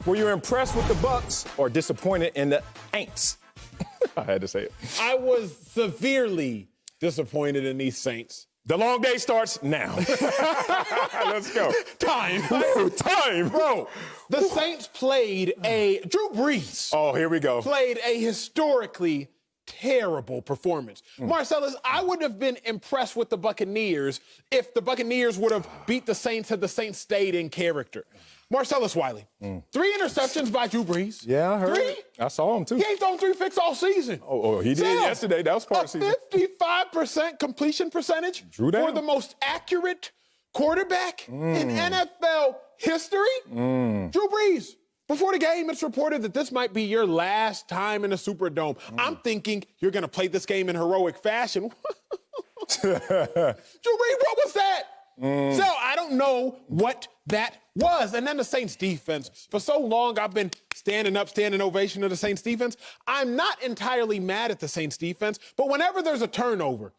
Were you impressed with the Bucs or disappointed in the Aints? I had to say it. I was severely disappointed in these Saints. The long day starts now. Let's go. Time. Time. Bro, the Saints played Drew Brees. Oh, here we go. Played a historically terrible performance. Marcellus, I would have been impressed with the Buccaneers if the Buccaneers would have beat the Saints had the Saints stayed in character. Marcellus Wiley, 3 interceptions by Drew Brees. Yeah, I heard 3? it. I saw him, too. He ain't thrown 3 picks all season. Oh, he did yesterday. That was part of the season. 55% completion percentage for the most accurate quarterback in NFL history. Drew Brees. Before the game, it's reported that this might be your last time in the Superdome. I'm thinking you're going to play this game in heroic fashion. Drew Brees, what was that? So I don't know what that was. And then the Saints defense. For so long, I've been standing ovation to the Saints defense. I'm not entirely mad at the Saints defense, but whenever there's a turnover,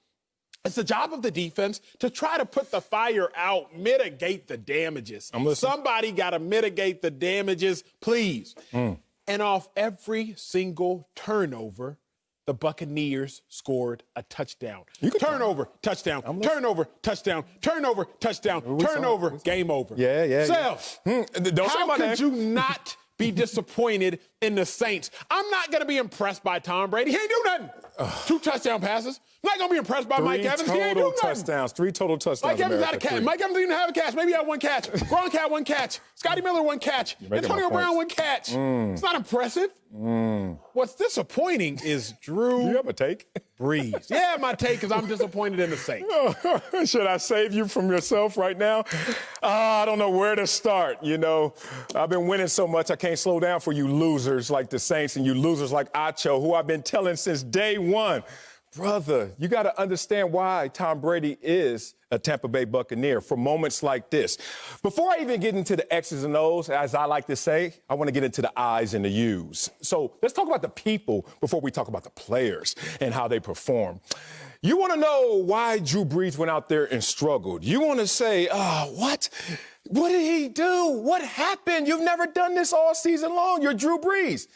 it's the job of the defense to try to put the fire out, mitigate the damages. Somebody got to mitigate the damages, please. And off every single turnover, the Buccaneers scored a touchdown. Turnover, touchdown, turnover, touchdown, turnover, touchdown, turnover, game over. Yeah. Self, how could you not be disappointed in the Saints? I'm not going to be impressed by Tom Brady. He ain't do nothing. 2 touchdown passes. I'm not going to be impressed by Mike Evans. He ain't do nothing. 3 total touchdowns. Mike Evans had a catch. Mike Evans didn't even have a catch. Maybe he had 1 catch. Gronk had 1 catch. Scotty Miller 1 catch. Antonio Brown 1 catch. It's not impressive. What's disappointing is Drew You have a take? Brees. Yeah, my take is I'm disappointed in the Saints. Should I save you from yourself right now? I don't know where to start. You know, I've been winning so much I can't slow down for you losers like the Saints and you losers like Acho, who I've been telling since day one. Brother, you got to understand why Tom Brady is a Tampa Bay Buccaneer for moments like this. Before I even get into the X's and O's, as I like to say, I want to get into the I's and the U's. So let's talk about the people before we talk about the players and how they perform. You want to know why Drew Brees went out there and struggled. You want to say, what? What did he do? What happened? You've never done this all season long. You're Drew Brees.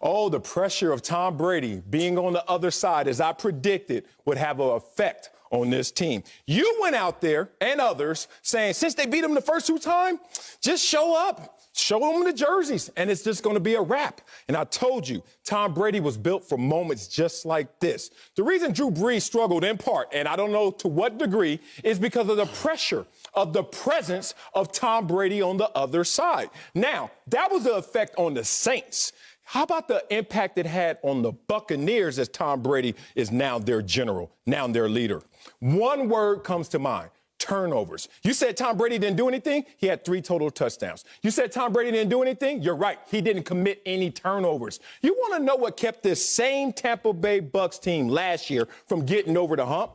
Oh, the pressure of Tom Brady being on the other side, as I predicted, would have an effect on this team. You went out there, and others, saying since they beat him the first 2 times, just show up. Show them the jerseys, and it's just going to be a wrap. And I told you, Tom Brady was built for moments just like this. The reason Drew Brees struggled in part, and I don't know to what degree, is because of the pressure of the presence of Tom Brady on the other side. Now, that was the effect on the Saints. How about the impact it had on the Buccaneers as Tom Brady is now their general, now their leader? One word comes to mind: turnovers. You said Tom Brady didn't do anything? He had 3 total touchdowns. You said Tom Brady didn't do anything? You're right. He didn't commit any turnovers. You want to know what kept this same Tampa Bay Bucs team last year from getting over the hump?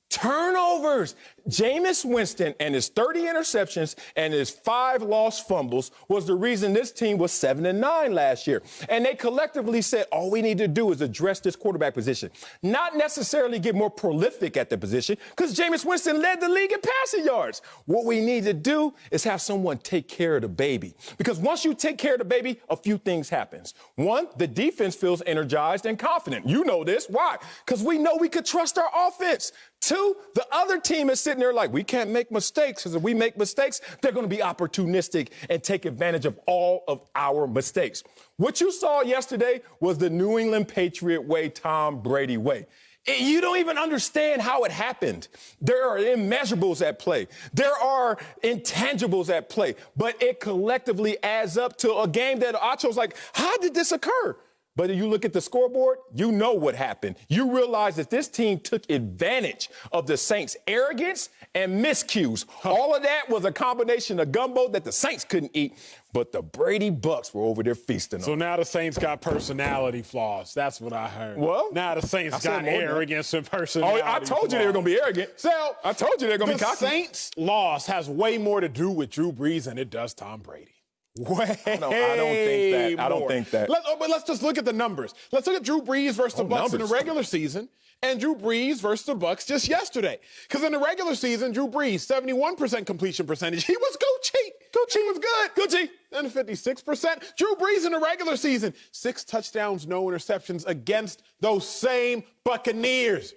Turnovers. Jameis Winston and his 30 interceptions and his 5 lost fumbles was the reason this team was 7-9 last year. And they collectively said, all we need to do is address this quarterback position. Not necessarily get more prolific at the position, because Jameis Winston led the league in passing yards. What we need to do is have someone take care of the baby. Because once you take care of the baby, a few things happens. 1, the defense feels energized and confident. You know this. Why? Because we know we could trust our offense. 2, the other team is sitting there like, we can't make mistakes, because if we make mistakes, they're going to be opportunistic and take advantage of all of our mistakes. What you saw yesterday was the New England Patriot way, Tom Brady way. You don't even understand how it happened. There are immeasurables at play. There are intangibles at play. But it collectively adds up to a game that Acho's like, how did this occur? But if you look at the scoreboard, you know what happened. You realize that this team took advantage of the Saints' arrogance and miscues. All of that was a combination of gumbo that the Saints couldn't eat, but the Brady Bucs were over there feasting on. So now the Saints got personality flaws. That's what I heard. Well, now the Saints got arrogance and personality I told you they were going to be arrogant. So I told you they were going to be cocky. The Saints' loss has way more to do with Drew Brees than it does Tom Brady. Way No, I don't think that. I don't think that. But let's just look at the numbers. Let's look at Drew Brees versus the Bucs in the regular season and Drew Brees versus the Bucs just yesterday. Because in the regular season, Drew Brees, 71% completion percentage. He was Gucci. Gucci was good. Gucci. And 56%. Drew Brees in the regular season, 6 touchdowns, no interceptions against those same Buccaneers.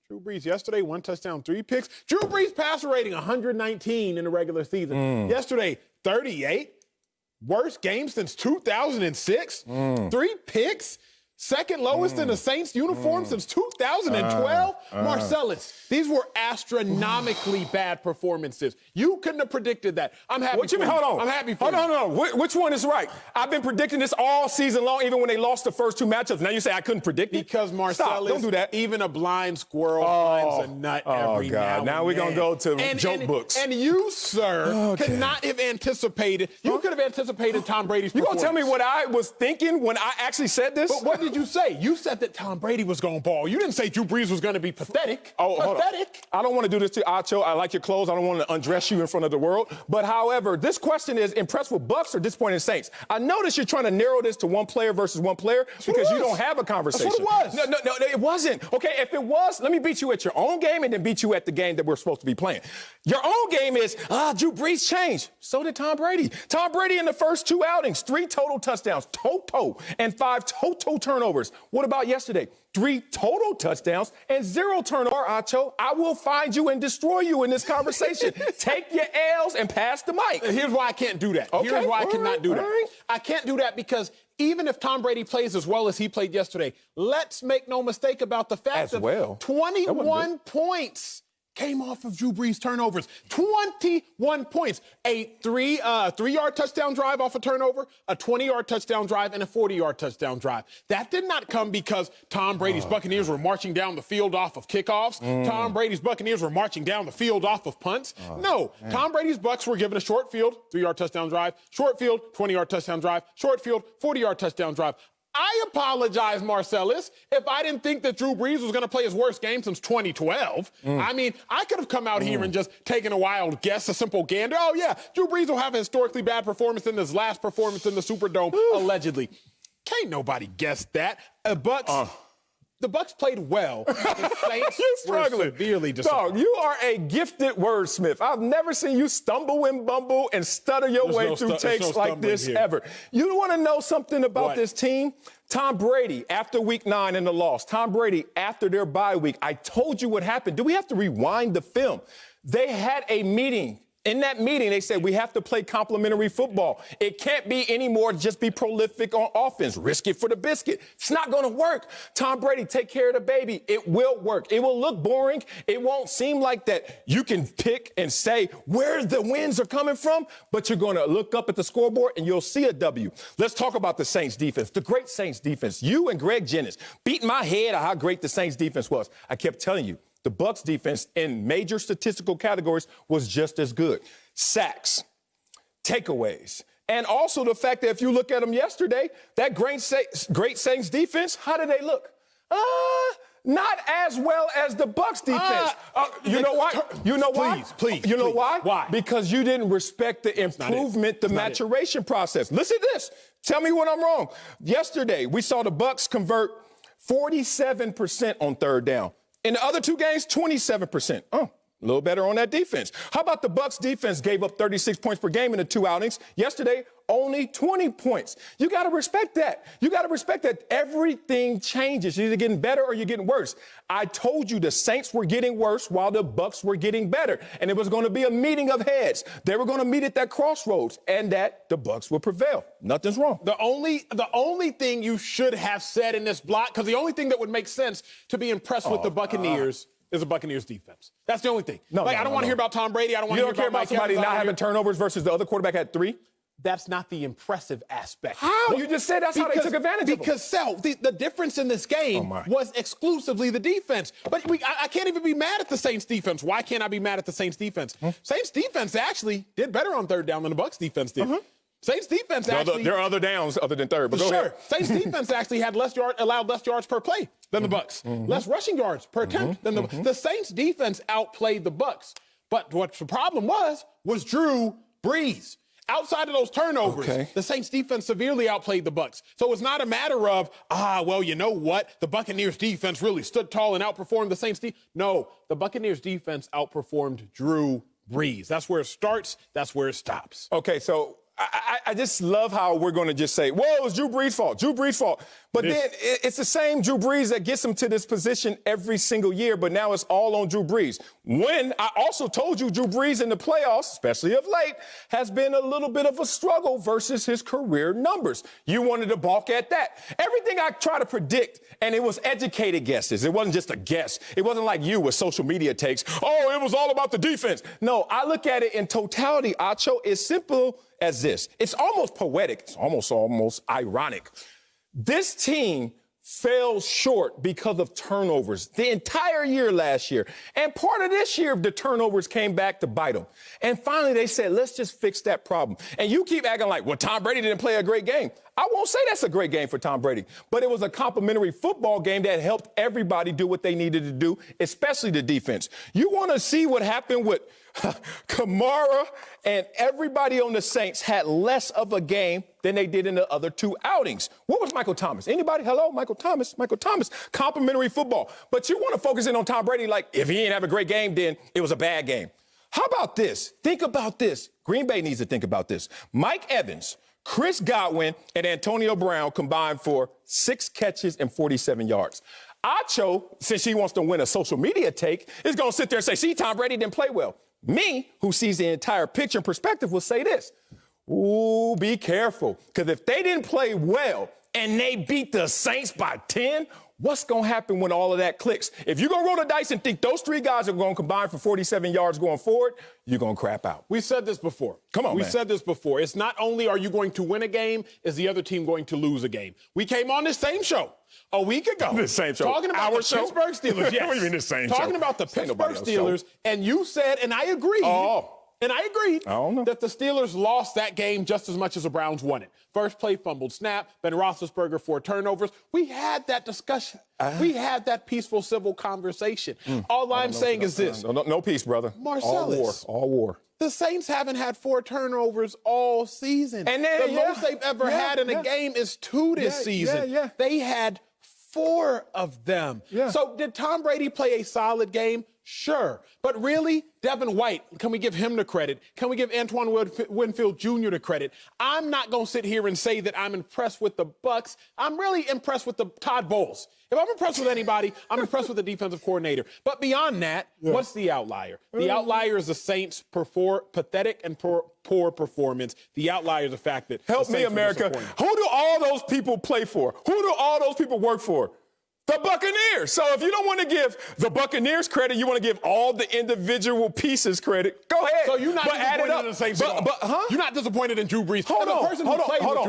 Drew Brees yesterday, 1 touchdown, 3 picks. Drew Brees passer rating, 119 in the regular season. Yesterday, 38. Worst game since 2006. 3 picks. Second lowest in the Saints uniform since 2012. Marcellus, these were astronomically bad performances. You couldn't have predicted that. I'm happy. What you mean? Hold on. I'm happy for you. Hold on. Which one is right? I've been predicting this all season long, even when they lost the first 2 matchups. Now you say I couldn't predict it? Because Marcellus, Stop. Don't do that. Even a blind squirrel finds a nut every God. Now we're going to go to joke books. And you, sir, could not have anticipated. You could have anticipated Tom Brady's performance. You going to tell me what I was thinking when I actually said this? But what did you say? You said that Tom Brady was going to ball. You didn't say Drew Brees was going to be pathetic. Pathetic. I don't want to do this to Acho. I like your clothes. I don't want to undress you in front of the world. But, however, this question is impressed with Bucs or disappointed in Saints? I notice you're trying to narrow this to one player versus one player because you don't have a conversation. That's what it was. No, it wasn't. Okay, if it was, let me beat you at your own game and then beat you at the game that we're supposed to be playing. Your own game is, Drew Brees changed. So did Tom Brady. Tom Brady in the first 2 outings, 3 total touchdowns, and 5 total turnovers. What about yesterday? 3 total touchdowns and 0 turnover. Acho, I will find you and destroy you in this conversation. Take your L's and pass the mic. Here's why I can't do that. Okay. Here's why I cannot do that. Right. I can't do that because even if Tom Brady plays as well as he played yesterday, let's make no mistake about the fact that 21 points came off of Drew Brees' turnovers. 21 points. A 3-yard touchdown drive off a turnover, a 20-yard touchdown drive, and a 40-yard touchdown drive. That did not come because Tom Brady's Buccaneers were marching down the field off of kickoffs. Tom Brady's Buccaneers were marching down the field off of punts. No. Tom Brady's Bucs were given a short field, 3-yard touchdown drive, short field, 20-yard touchdown drive, short field, 40-yard touchdown drive. I apologize, Marcellus, if I didn't think that Drew Brees was going to play his worst game since 2012. I mean, I could have come out here and just taken a wild guess, a simple gander. Oh, yeah, Drew Brees will have a historically bad performance in his last performance in the Superdome, allegedly. Can't nobody guess that. The Bucs played well. The Saints were severely disappointed. Dog, you are a gifted wordsmith. I've never seen you stumble and bumble and stutter your way through takes like this ever. You want to know something about this team? Tom Brady, after week 9 in the loss. Tom Brady, after their bye week. I told you what happened. Do we have to rewind the film? They had a meeting. In that meeting, they said, we have to play complementary football. It can't be anymore just be prolific on offense. Risk it for the biscuit. It's not going to work. Tom Brady, take care of the baby. It will work. It will look boring. It won't seem like that you can pick and say where the wins are coming from, but you're going to look up at the scoreboard and you'll see a W. Let's talk about the Saints defense, the great Saints defense. You and Greg Jennings beat my head on how great the Saints defense was. I kept telling you. The Bucs defense in major statistical categories was just as good. Sacks, takeaways, and also the fact that if you look at them yesterday, that great Saints defense, how did they look? Not as well as the Bucs defense. You know why? You know why? Please. You know why? Why? Because you didn't respect the improvement, the maturation process. Listen to this. Tell me when I'm wrong. Yesterday, we saw the Bucs convert 47% on 3rd down. In the other 2 games, 27%. A little better on that defense. How about the Bucs defense gave up 36 points per game in the 2 outings? Yesterday, only 20 points. You got to respect that. You got to respect that everything changes. You're either getting better or you're getting worse. I told you the Saints were getting worse while the Bucs were getting better. And it was going to be a meeting of heads. They were going to meet at that crossroads and that the Bucs would prevail. Nothing's wrong. The only thing you should have said in this block, because the only thing that would make sense to be impressed with the Buccaneers is the Buccaneers defense. That's the only thing. I don't want to hear about Tom Brady. I don't want to hear about Mike somebody not having turnovers versus the other quarterback had 3. That's not the impressive aspect. How? You just said that's how they took advantage of them. Because, Sal, the difference in this game was exclusively the defense. But I can't even be mad at the Saints defense. Why can't I be mad at the Saints defense? Saints defense actually did better on 3rd down than the Bucs defense did. Saints defense actually... There are other downs other than 3rd, but go ahead. Saints defense actually had allowed less yards per play than the Bucs. Less rushing yards per attempt than the Saints defense outplayed the Bucs. But what the problem was Drew Brees. Outside of those turnovers, the Saints defense severely outplayed the Bucs. So it's not a matter of, well, you know what? The Buccaneers defense really stood tall and outperformed the Saints. No, the Buccaneers defense outperformed Drew Brees. That's where it starts. That's where it stops. Okay, so I just love how we're going to just say, whoa, it's Drew Brees' fault, Drew Brees' fault. But then it's the same Drew Brees that gets him to this position every single year, but now it's all on Drew Brees. When I also told you Drew Brees in the playoffs, especially of late, has been a little bit of a struggle versus his career numbers. You wanted to balk at that. Everything I try to predict, and it was educated guesses. It wasn't just a guess. It wasn't like you with social media takes, oh, it was all about the defense. No, I look at it in totality, Acho. It's simple as this. It's almost poetic. It's almost ironic. This team fell short because of turnovers the entire year last year. And part of this year, the turnovers came back to bite them. And finally, they said, let's just fix that problem. And you keep acting like, well, Tom Brady didn't play a great game. I won't say that's a great game for Tom Brady, but it was a complimentary football game that helped everybody do what they needed to do, especially the defense. You want to see what happened with Kamara and everybody on the Saints had less of a game than they did in the other two outings. What was Michael Thomas? Anybody? Hello? Michael Thomas. Complimentary football. But you want to focus in on Tom Brady like if he didn't have a great game, then it was a bad game. How about this? Think about this. Green Bay needs to think about this. Mike Evans, Chris Godwin, and Antonio Brown combined for 6 catches and 47 yards. Acho, since he wants to win a social media take, is going to sit there and say, see, Tom Brady didn't play well. Me, who sees the entire picture and perspective, will say this. Ooh, be careful. Because if they didn't play well and they beat the Saints by 10, what's going to happen when all of that clicks? If you're going to roll the dice and think those 3 guys are going to combine for 47 yards going forward, you're going to crap out. We've said this before. Come on, We've said this before. It's not only are you going to win a game, is the other team going to lose a game. We came on this same show a week ago. This same show. Talking about the Pittsburgh Steelers. Yes. What do you mean this same show? Talking about the Pittsburgh Steelers, and you said, and I agreed. And I agreed that the Steelers lost that game just as much as the Browns won it. First play, fumbled snap, Ben Roethlisberger 4 turnovers. We had that discussion. We had that peaceful, civil conversation. All I'm saying is this. No peace, brother. Marcellus. All war. The Saints haven't had 4 turnovers all season. And then, the most they've ever had in a game is 2 this season. They had 4 of them. So did Tom Brady play a solid game? Sure. But really, Devin White, can we give him the credit? Can we give Antoine Winfield Jr. the credit? I'm not going to sit here and say that I'm impressed with the Bucs. I'm really impressed with the Todd Bowles. If I'm impressed with anybody, I'm impressed with the defensive coordinator. But beyond that, what's the outlier? The outlier is the Saints' pathetic and poor performance. The outlier is the fact that help me, America. Who do all those people play for? Who do all those people work for? The Buccaneers. So if you don't want to give the Buccaneers credit, you want to give all the individual pieces credit. Go ahead. So you're not disappointed in the Saints at all. You're not disappointed in Drew Brees. Hold on. Drew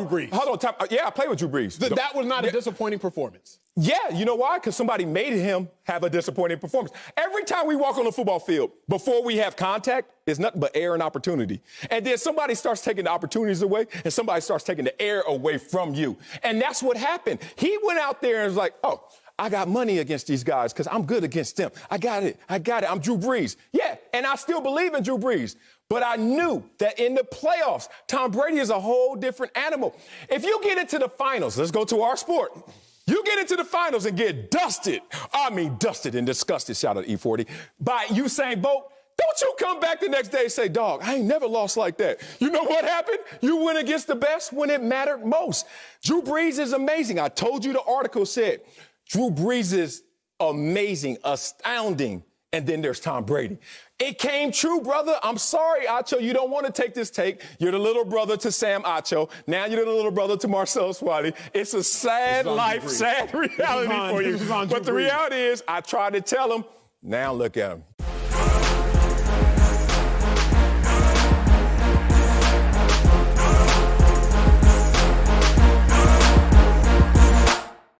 Brees. Hold on. Yeah, I played with Drew Brees. That was not a disappointing performance. Yeah, you know why? Because somebody made him have a disappointing performance. Every time we walk on the football field, before we have contact, it's nothing but air and opportunity. And then somebody starts taking the opportunities away, and somebody starts taking the air away from you. And that's what happened. He went out there and was like, oh, I got money against these guys because I'm good against them. I got it. I'm Drew Brees. Yeah, and I still believe in Drew Brees. But I knew that in the playoffs, Tom Brady is a whole different animal. If you get into the finals, let's go to our sport. You get into the finals and get dusted. I mean, dusted and disgusted, shout out E40, by Usain Bolt. Don't you come back the next day and say, dog, I ain't never lost like that. You know what happened? You went against the best when it mattered most. Drew Brees is amazing. I told you the article said Drew Brees is amazing, astounding. And then there's Tom Brady. It came true, brother. I'm sorry, Acho. You don't want to take this take. You're the little brother to Sam Acho. Now you're the little brother to Marcellus Wiley. It's a sad life, sad reality for you. But the reality is, I tried to tell him. Now look at him.